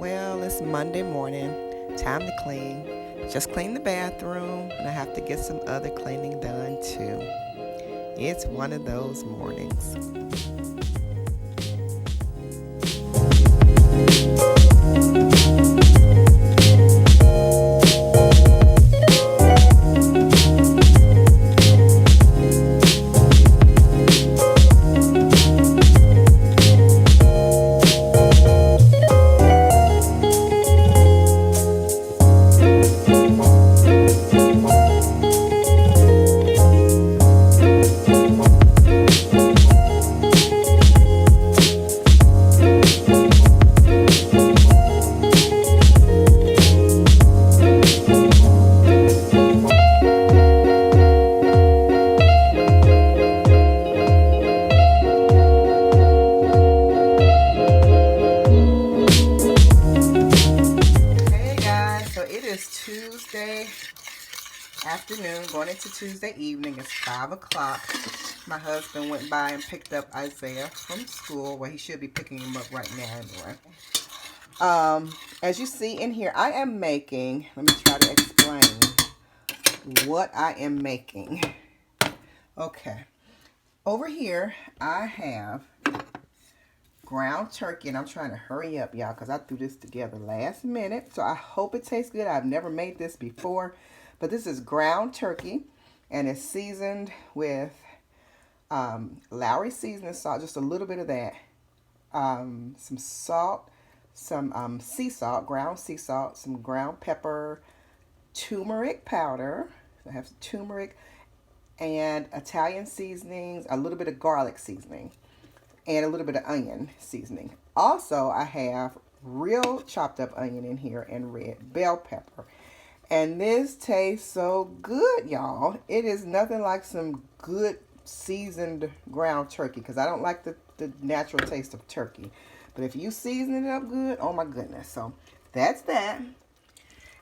Well, it's Monday morning. Time to clean. Just cleaned the bathroom, and I have to get some other cleaning done too. It's one of those mornings. Hey guys, so it is Tuesday afternoon, going into Tuesday evening. It's 5 o'clock. My husband went by and picked up Isaiah from school. Well, he should be picking him up right now anyway. As you see in here, I am making, let me try to explain what I am making. Okay. Over here, I have ground turkey, and I'm trying to hurry up, y'all, because I threw this together last minute. So I hope it tastes good. I've never made this before, but this is ground turkey, and it's seasoned with Lowry seasoning salt, just a little bit of that, some salt, some sea salt, ground sea salt, some ground pepper, turmeric powder. So I have some turmeric and Italian seasonings, a little bit of garlic seasoning, and a little bit of onion seasoning. Also, I have real chopped up onion in here and red bell pepper. And this tastes so good, y'all. It is nothing like some good seasoned ground turkey, because I don't like the natural taste of turkey. But if you season it up good, oh my goodness. So that's that.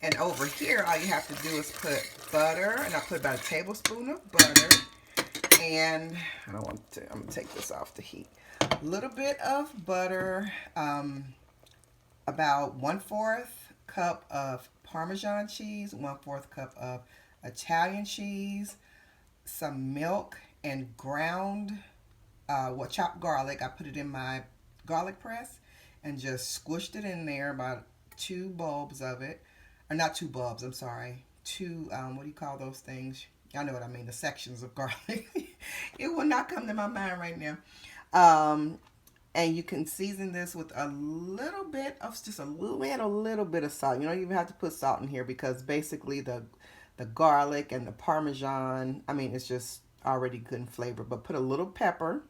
And over here, all you have to do is put butter, and I put about a tablespoon of butter. And I don't want to, I'm gonna take this off the heat. A little bit of butter, about 1/4 cup of Parmesan cheese, 1/4 cup of Italian cheese, some milk, and ground, chopped garlic. I put it in my garlic press and just squished it in there, about 2 bulbs of it. Or not 2 bulbs, I'm sorry. 2, what do you call those things? Y'all know what I mean, the sections of garlic. It will not come to my mind right now. And you can season this with a little bit of, just a little bit of salt. You don't even have to put salt in here, because basically the garlic and the Parmesan, I mean, it's just already good in flavor. But put a little pepper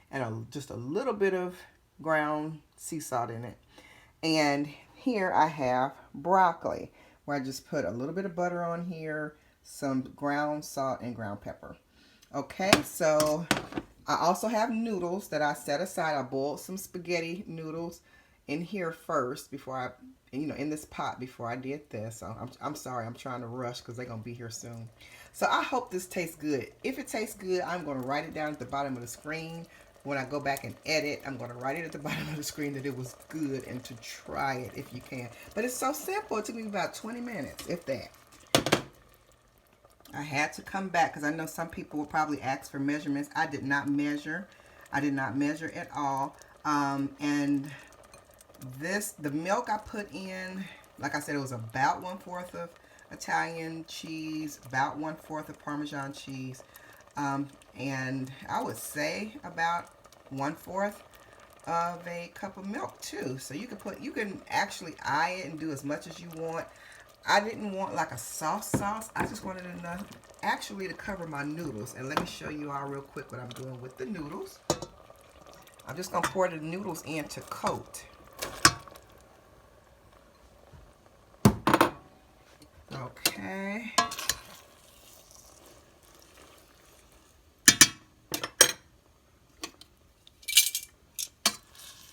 and just a little bit of ground sea salt in it. And here I have broccoli, where I just put a little bit of butter on here, some ground salt and ground pepper. Okay, so I also have noodles that I set aside. I boiled some spaghetti noodles in here first before I, in this pot before I did this. So I'm sorry, I'm trying to rush because they're going to be here soon. So I hope this tastes good. If it tastes good, I'm going to write it down at the bottom of the screen. When I go back and edit, I'm going to write it at the bottom of the screen that it was good, and to try it if you can. But it's so simple. It took me about 20 minutes, if that. I had to come back because I know some people will probably ask for measurements. I did not measure. I did not measure at all. And the milk I put in, like I said, it was about 1/4 of Italian cheese, about 1/4 of Parmesan cheese. And I would say about 1/4 of a cup of milk too. So you can actually eye it and do as much as you want. I didn't want like a sauce. I just wanted enough actually to cover my noodles. And let me show you all real quick what I'm doing with the noodles. I'm just gonna pour the noodles in to coat. Okay.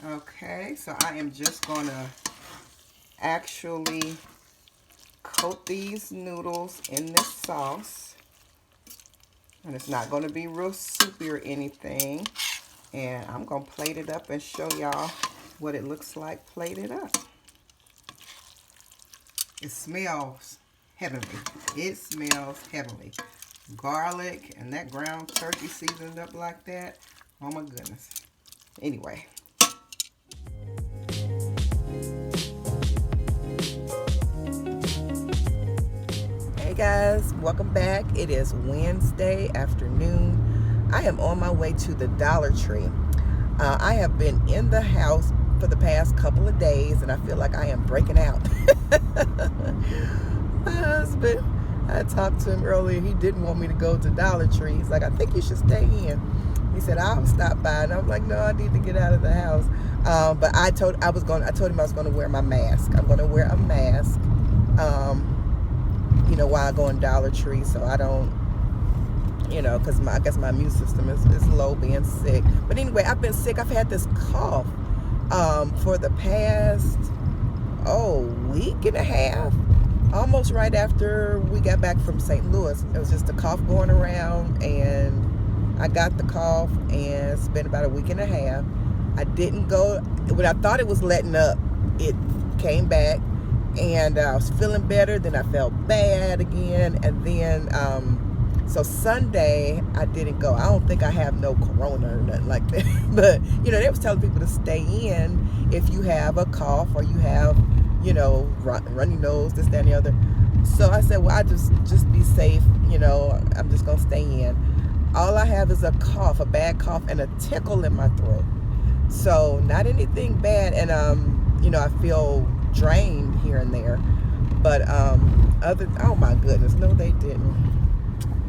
Okay, so I am just gonna actually coat these noodles in this sauce. And it's not going to be real soupy or anything. And I'm going to plate it up and show y'all what it looks like plated up. It smells heavenly. It smells heavenly. Garlic and that ground turkey seasoned up like that. Oh my goodness. Anyway. Hey guys, welcome back. It is Wednesday afternoon. I am on my way to the Dollar Tree. I have been in the house for the past couple of days and I feel like I am breaking out. My husband, I talked to him earlier. He didn't want me to go to Dollar Tree. He's like, I think you should stay in. He said, I'll stop by. And I'm like, no, I need to get out of the house. But I told him I was going to wear my mask. I'm going to wear a mask, while I go in Dollar Tree, so I don't, because I guess my immune system is low being sick. But anyway, I've been sick. I've had this cough for the past, week and a half. Almost right after we got back from St. Louis. It was just a cough going around, and I got the cough, and it's been about a week and a half. I didn't go, when I thought it was letting up, it came back, and I was feeling better, then I felt bad again, and then, so Sunday, I didn't go. I don't think I have no corona or nothing like that, but, they was telling people to stay in if you have a cough, or you have, runny nose, this, that, and the other. So I said, well, I just be safe, I'm just going to stay in. All I have is a cough, a bad cough, and a tickle in my throat. So not anything bad, and, I feel drained here and there. But, oh my goodness, no, they didn't.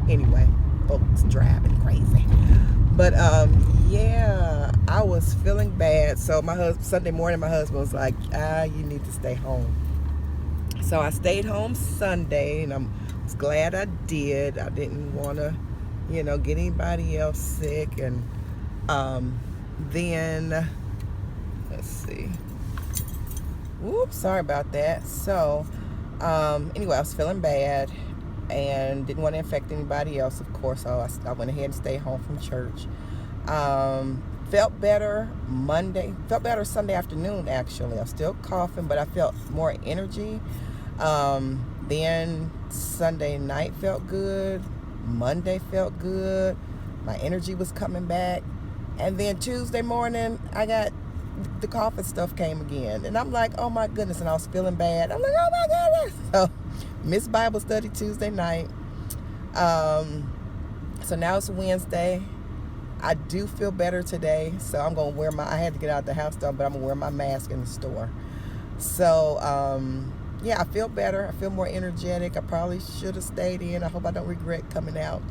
Anyway, folks driving crazy. But, yeah, I was feeling bad. So Sunday morning, my husband was like, you need to stay home. So I stayed home Sunday, and I was glad I did. I didn't want to, get anybody else sick. And then, let's see. Whoops, sorry about that. So, anyway, I was feeling bad and didn't want to infect anybody else, of course, so I went ahead and stayed home from church. Felt better Sunday afternoon, actually. I'm still coughing, but I felt more energy. Then Sunday night felt good. Monday felt good. My energy was coming back. And then Tuesday morning, I got the cough and stuff came again. And I'm like, oh my goodness, and I was feeling bad. I'm like, oh my goodness. So, missed Bible study Tuesday night. So now it's Wednesday. I do feel better today, so I'm going to wear I had to get out of the house though, but I'm going to wear my mask in the store. So, yeah, I feel better. I feel more energetic. I probably should have stayed in. I hope I don't regret coming out.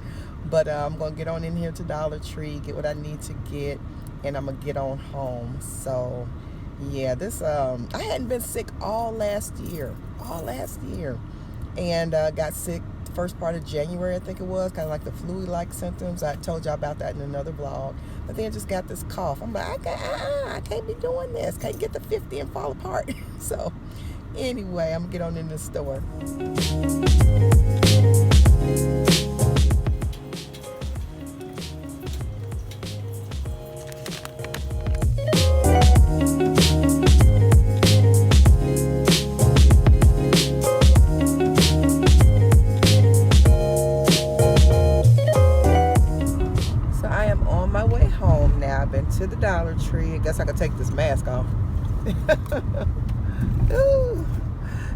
But I'm going to get on in here to Dollar Tree, get what I need to get, and I'm going to get on home. So, yeah, I hadn't been sick all last year. And got sick the first part of January, I think it was, kind of like the flu-like symptoms. I told y'all about that in another vlog. But then just got this cough. I'm like, I can't be doing this. Can't get to 50 and fall apart. So, anyway, I'm going to get on in the store. To the Dollar Tree. I guess I could take this mask off. Ooh,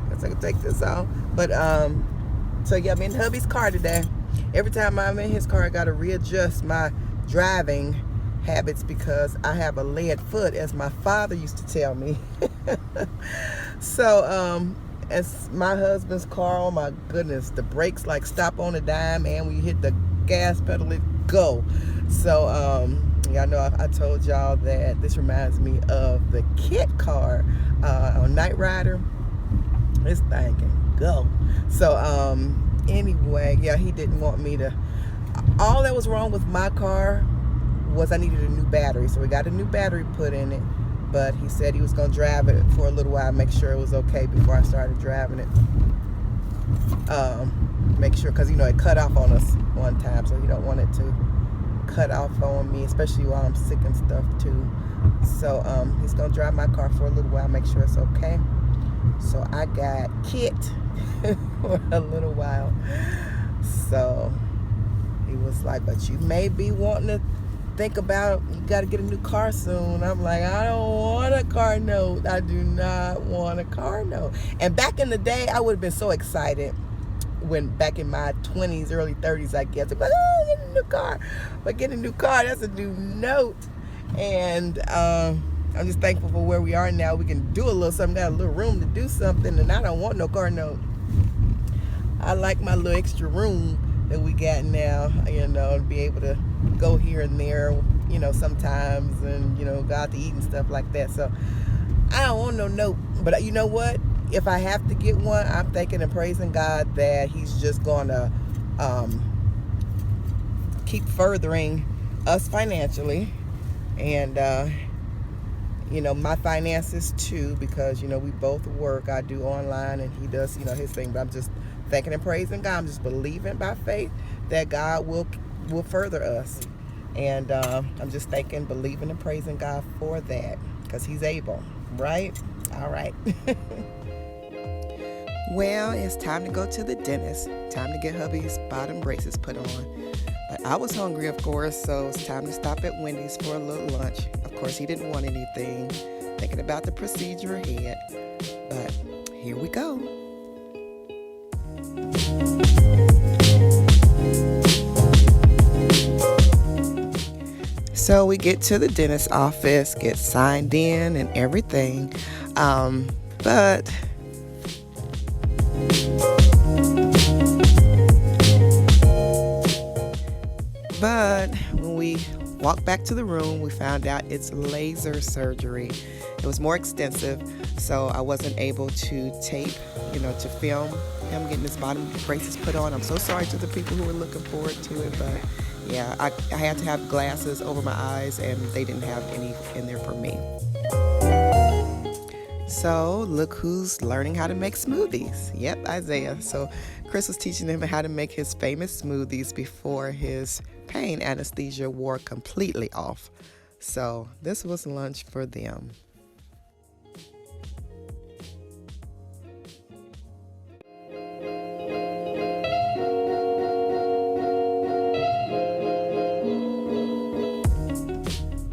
guess I could take this off. But so yeah, I'm in hubby's car today. Every time I'm in his car, I gotta readjust my driving habits because I have a lead foot, as my father used to tell me. So as my husband's car, oh my goodness, the brakes like stop on a dime, and when you hit the gas pedal, it go. So y'all know I told y'all that this reminds me of the Kit car on Knight Rider. This thing can go. So anyway, yeah, he didn't want me to. All that was wrong with my car was I needed a new battery. So we got a new battery put in it. But he said he was going to drive it for a little while, make sure it was okay before I started driving it. Make sure, because, it cut off on us one time, so you don't want it to cut off on me, especially while I'm sick and stuff too. So he's going to drive my car for a little while, make sure it's okay. So I got Kit for a little while. So he was like, but you may be wanting to think about, you got to get a new car soon. I'm like, I don't want a car note. I do not want a car note. And back in the day, I would have been so excited when back in my 20s, early 30s, I guess. Like, oh, get a new car. But getting a new car, that's a new note. And I'm just thankful for where we are now. We can do a little something, got a little room to do something, and I don't want no car note. I like my little extra room that we got now, to be able to go here and there, sometimes, and, go out to eat and stuff like that. So I don't want no note. But you know what? If I have to get one, I'm thanking and praising God that He's just going to keep furthering us financially. And, my finances too, because, we both work. I do online and he does, his thing. But I'm just thanking and praising God. I'm just believing by faith that God will further us. And I'm just thanking, believing, and praising God for that, because He's able, right? All right. Well, it's time to go to the dentist. Time to get hubby's bottom braces put on. But I was hungry, of course, so it's time to stop at Wendy's for a little lunch. Of course, he didn't want anything, thinking about the procedure ahead. But here we go. So we get to the dentist's office, get signed in and everything. But when we walked back to the room, we found out it's laser surgery. It was more extensive, so I wasn't able to tape, to film him getting his bottom braces put on. I'm so sorry to the people who were looking forward to it, but yeah, I had to have glasses over my eyes, and they didn't have any in there for me. So look who's learning how to make smoothies. Yep, Isaiah. So Chris was teaching him how to make his famous smoothies before his pain anesthesia wore completely off. So this was lunch for them.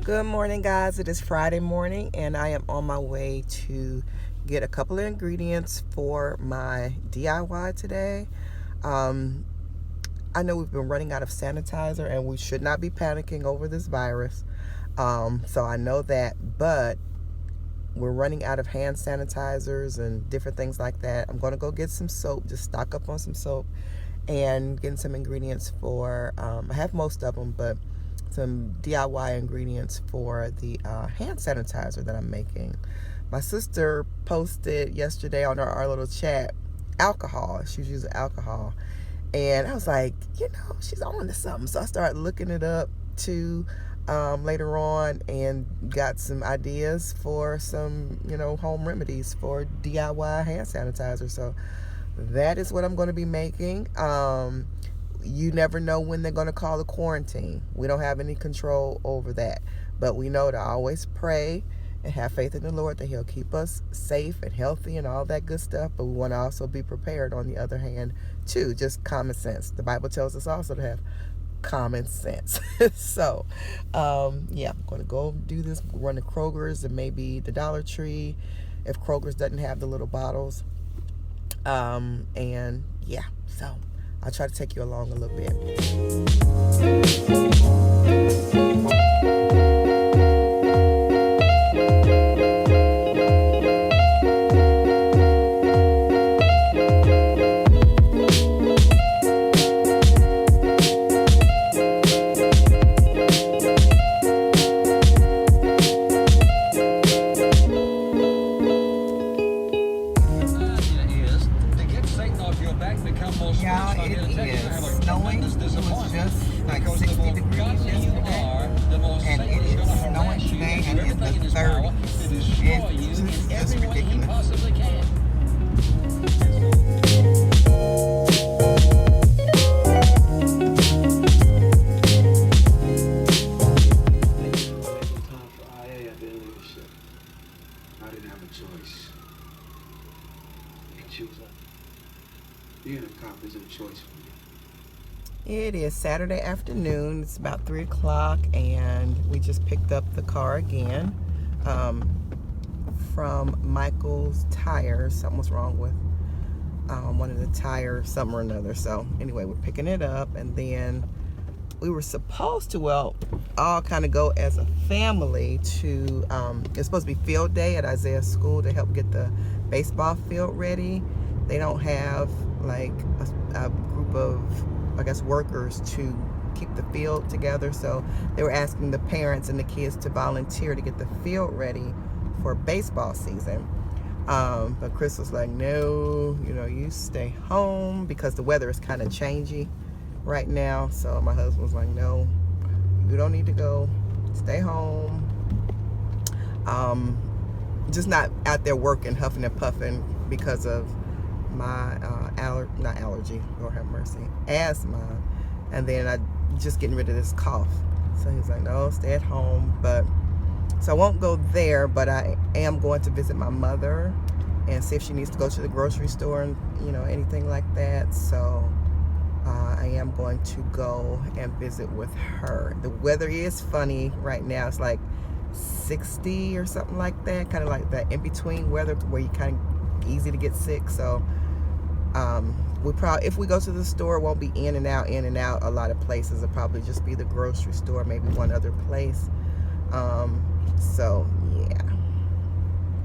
Good morning, guys. It is Friday morning, and I am on my way to get a couple of ingredients for my DIY today. I know we've been running out of sanitizer, and we should not be panicking over this virus. So I know that, but we're running out of hand sanitizers and different things like that. I'm going to go get some soap, just stock up on some soap, and getting some ingredients for, I have most of them, but some DIY ingredients for the hand sanitizer that I'm making. My sister posted yesterday on our little chat alcohol. She was using alcohol, and I was like, she's on to something. So I started looking it up too later on, and got some ideas for some home remedies for DIY hand sanitizer. So that is what I'm going to be making. You never know when they're going to call a quarantine. We don't have any control over that. But we know to always pray and have faith in the Lord that He'll keep us safe and healthy and all that good stuff. But we want to also be prepared on the other hand, too. Just common sense. The Bible tells us also to have common sense. So, I'm going to go do this, run to Kroger's and maybe the Dollar Tree if Kroger's doesn't have the little bottles. So I'll try to take you along a little bit. choose up. Being a cop isn't a choice for me. It is Saturday afternoon. It's about 3 o'clock, and we just picked up the car again from Michael's Tires. Something was wrong with one of the tires, something or another. So anyway, we're picking it up, and then we were supposed to, well, all kind of go as a family to, it's supposed to be field day at Isaiah's school to help get the baseball field ready. They don't have like a group of, I guess, workers to keep the field together. So they were asking the parents and the kids to volunteer to get the field ready for baseball season. But Chris was like, no, you stay home because the weather is kind of changey right now. So my husband was like, no, you don't need to go. Stay home. Just not out there working, huffing and puffing because of my not allergy, Lord have mercy, asthma. And then I just getting rid of this cough. So he's like, no, stay at home. But so I won't go there, but I am going to visit my mother and see if she needs to go to the grocery store and anything like that. So I am going to go and visit with her. The weather is funny right now. It's like 60 or something like that, kind of like that in between weather where you kind of easy to get sick. So we probably, if we go to the store, it won't be in and out a lot of places. It'll probably just be the grocery store, maybe one other place. So yeah,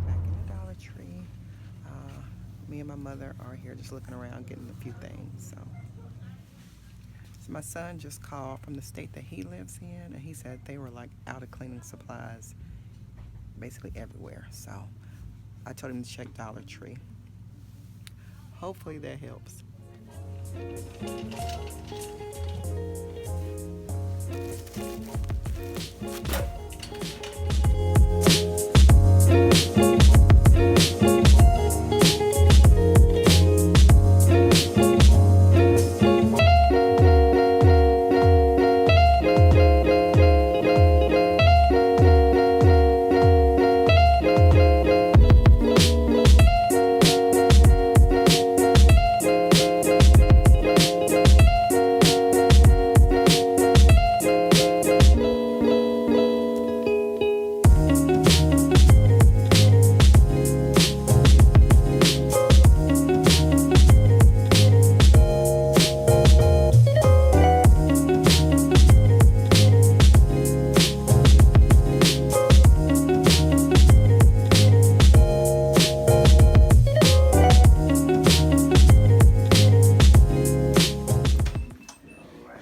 back in the Dollar Tree. Me and my mother are here just looking around, getting a few things. So my son just called from the state that he lives in, and he said they were like out of cleaning supplies basically everywhere. So I told him to check Dollar Tree. Hopefully that helps.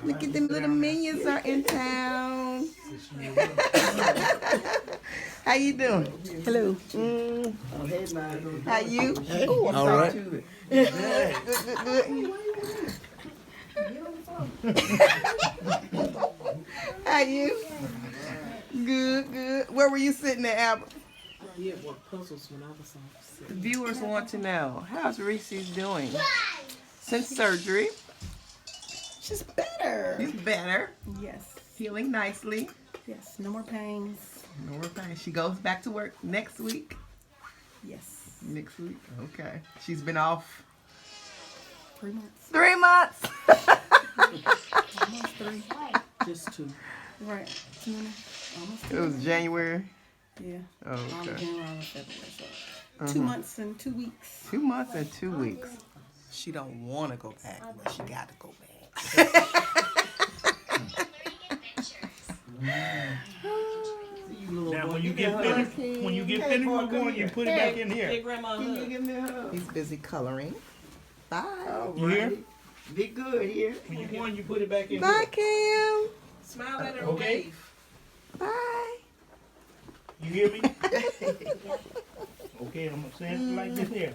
Look at them little minions are in town. How you doing? Hello. Oh, hey, man. How you? Hey. Ooh, I'm All sorry. right. Good. How you? Good. Where were you sitting at, Albert? Yeah, work puzzles when I was on. The viewers want to know, how's Reese's doing since surgery? She's better. She's better, Yes. healing nicely. Yes. No more pains. No more pain. She goes back to work next week. Yes. Next week? Okay. She's been off 3 months. 3 months. Almost 3. Just 2. Right. 2 and almost 2. It was January. Yeah. Oh, okay. January, February. So 2 months and 2 weeks. 2 months and 2 weeks. She don't want to go back, but she got to go back. Now, when you get finished, with going, you put it back in here. Hey, Grandma. Can you give me a hug? He's busy coloring. Bye. All You hear? right. Be good here. When you going, you put it back in Bye, here. Cam. Smile at her. Okay. Wave. Bye. You hear me? Okay, I'm gonna say it like this here.